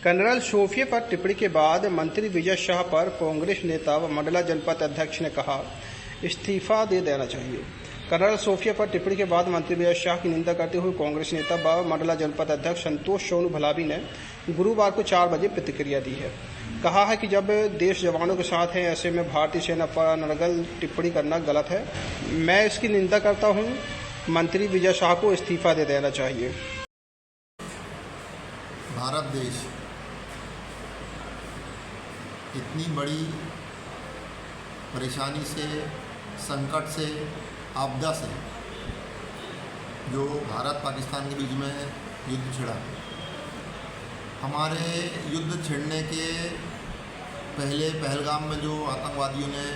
Colonel Sophia पर टिप्पणी के बाद मंत्री विजय शाह पर कांग्रेस नेता व मंडला जनपद अध्यक्ष ने कहा इस्तीफा दे देना चाहिए। कर्नल शोफिया पर टिप्पणी के बाद मंत्री विजय शाह की निंदा करते हुए कांग्रेस नेता व मंडला जनपद अध्यक्ष संतोष सोनू भलावी ने गुरुवार को 4 बजे प्रतिक्रिया दी है। कहा है कि जब देश जवानों के साथ है, ऐसे में भारतीय सेना पर अनर्गल टिप्पणी करना गलत है। मैं इसकी निंदा करता हूं। मंत्री विजय शाह को इस्तीफा दे देना चाहिए। भारत देश इतनी बड़ी परेशानी से, संकट से, आपदा से, जो भारत पाकिस्तान के बीच में युद्ध छिड़ा, हमारे युद्ध छिड़ने के पहले पहलगाम में जो आतंकवादियों ने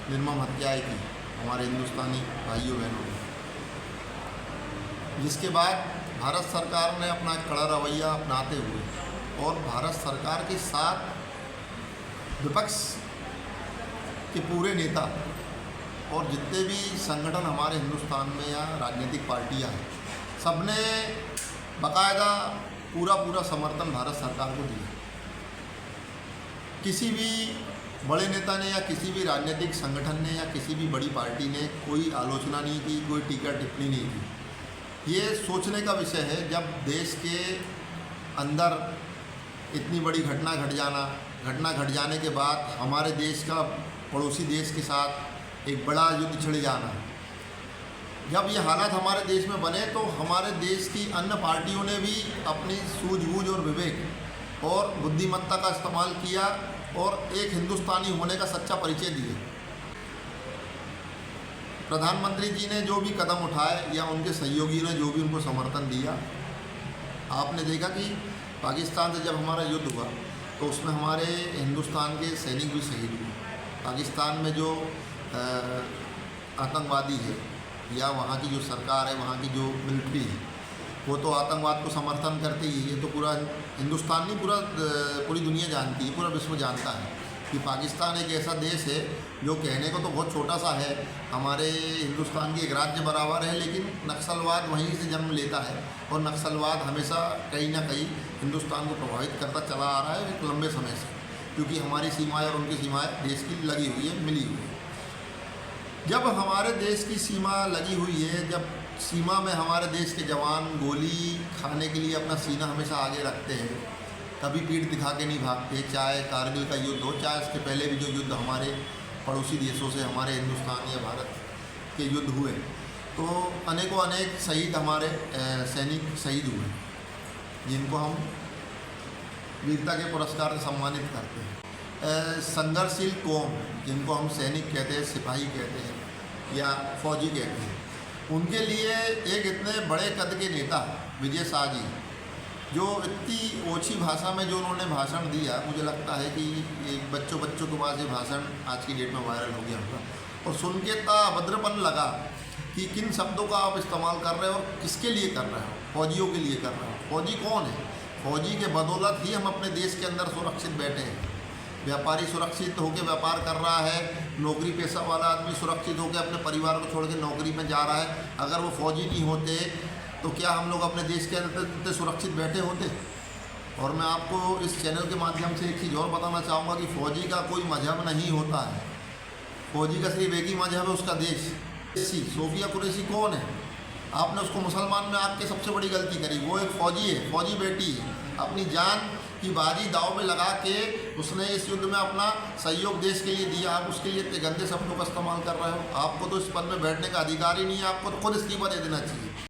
निर्मम हत्याएं की हमारे हिंदुस्तानी भाइयों बहनों ने, जिसके बाद भारत सरकार ने अपना कड़ा रवैया अपनाते हुए और भारत सरकार के साथ विपक्ष के पूरे नेता और जितने भी संगठन हमारे हिंदुस्तान में या राजनीतिक पार्टियां हैं, सबने बाकायदा पूरा समर्थन भारत सरकार को दिया। किसी भी बड़े नेता ने या किसी भी राजनीतिक संगठन ने या किसी भी बड़ी पार्टी ने कोई आलोचना नहीं की, कोई टीका टिप्पणी नहीं की। ये सोचने का विषय है, जब देश के अंदर इतनी बड़ी घटना घट जाने के बाद हमारे देश का पड़ोसी देश के साथ एक बड़ा युद्ध छिड़ जाना, जब ये हालात हमारे देश में बने तो हमारे देश की अन्य पार्टियों ने भी अपनी सूझबूझ और विवेक और बुद्धिमत्ता का इस्तेमाल किया और एक हिंदुस्तानी होने का सच्चा परिचय दिया। प्रधानमंत्री जी ने जो भी कदम उठाए या उनके सहयोगियों ने जो भी उनको समर्थन दिया, आपने देखा कि पाकिस्तान से जब हमारा युद्ध हुआ तो उसमें हमारे हिंदुस्तान के सैनिक भी शहीद हुए। पाकिस्तान में जो आतंकवादी है या वहाँ की जो सरकार है, वहाँ की जो मिलिट्री है, वो तो आतंकवाद को समर्थन करते ही। ये तो पूरा हिंदुस्तान नहीं, पूरी दुनिया जानती है, पूरा विश्व जानता है कि पाकिस्तान एक ऐसा देश है जो कहने को तो बहुत छोटा सा है, हमारे हिंदुस्तान की एक राज्य बराबर है, लेकिन नक्सलवाद वहीं से जन्म लेता है और नक्सलवाद हमेशा कहीं ना कहीं हिंदुस्तान को प्रभावित करता चला आ रहा है एक लंबे समय से, क्योंकि हमारी सीमाएं और उनकी सीमाएं देश की लगी हुई है, मिली हुई है। जब हमारे देश की सीमा लगी हुई है, जब सीमा में हमारे देश के जवान गोली खाने के लिए अपना सीना हमेशा आगे रखते हैं, कभी पीठ दिखा के नहीं भागते, चाहे कारगिल का युद्ध हो, चाहे इसके पहले भी जो युद्ध हमारे पड़ोसी देशों से हमारे हिंदुस्तान या भारत के युद्ध हुए, तो अनेक शहीद हमारे सैनिक शहीद हुए, जिनको हम वीरता के पुरस्कार से सम्मानित करते हैं। संघर्षशील कौम, जिनको हम सैनिक कहते हैं, सिपाही कहते हैं या फौजी कहते हैं, उनके लिए एक इतने बड़े कद के नेता विजय शाह जी, जो इतनी ओछी भाषा में जो उन्होंने भाषण दिया, मुझे लगता है कि एक बच्चों के पास ये भाषण आज की डेट में वायरल हो गया होगा और सुन के इतना अभद्रपन लगा कि किन शब्दों का आप इस्तेमाल कर रहे हो और किसके लिए कर रहे हो। फौजियों के लिए कर रहे हो। फौजी कौन है? फौजी के बदौलत ही हम अपने देश के अंदर सुरक्षित बैठे हैं। व्यापारी सुरक्षित होकर व्यापार कर रहा है, नौकरी पेशा वाला आदमी सुरक्षित होकर अपने परिवार को छोड़ के नौकरी में जा रहा है। अगर वो फौजी नहीं होते तो क्या हम लोग अपने देश के अंदर सुरक्षित बैठे होते? और मैं आपको इस चैनल के माध्यम से एक चीज़ और बताना चाहूँगा कि फ़ौजी का कोई मजहब नहीं होता है। फ़ौजी का सिर्फ एक ही मजहब है, उसका देश। सोफिया कुरैशी कौन है? आपने उसको मुसलमान में आके सबसे बड़ी गलती करी। वो एक फ़ौजी है, फ़ौजी बेटी है। अपनी जान की बाजी दाव में लगा के उसने इस युद्ध में अपना सहयोग देश के लिए दिया। आप उसके लिए इतने गंदे शब्दों का इस्तेमाल कर रहे हो। आपको तो इस पद में बैठने का अधिकार ही नहीं है, आपको तो खुद इस्तीफा दे देना चाहिए।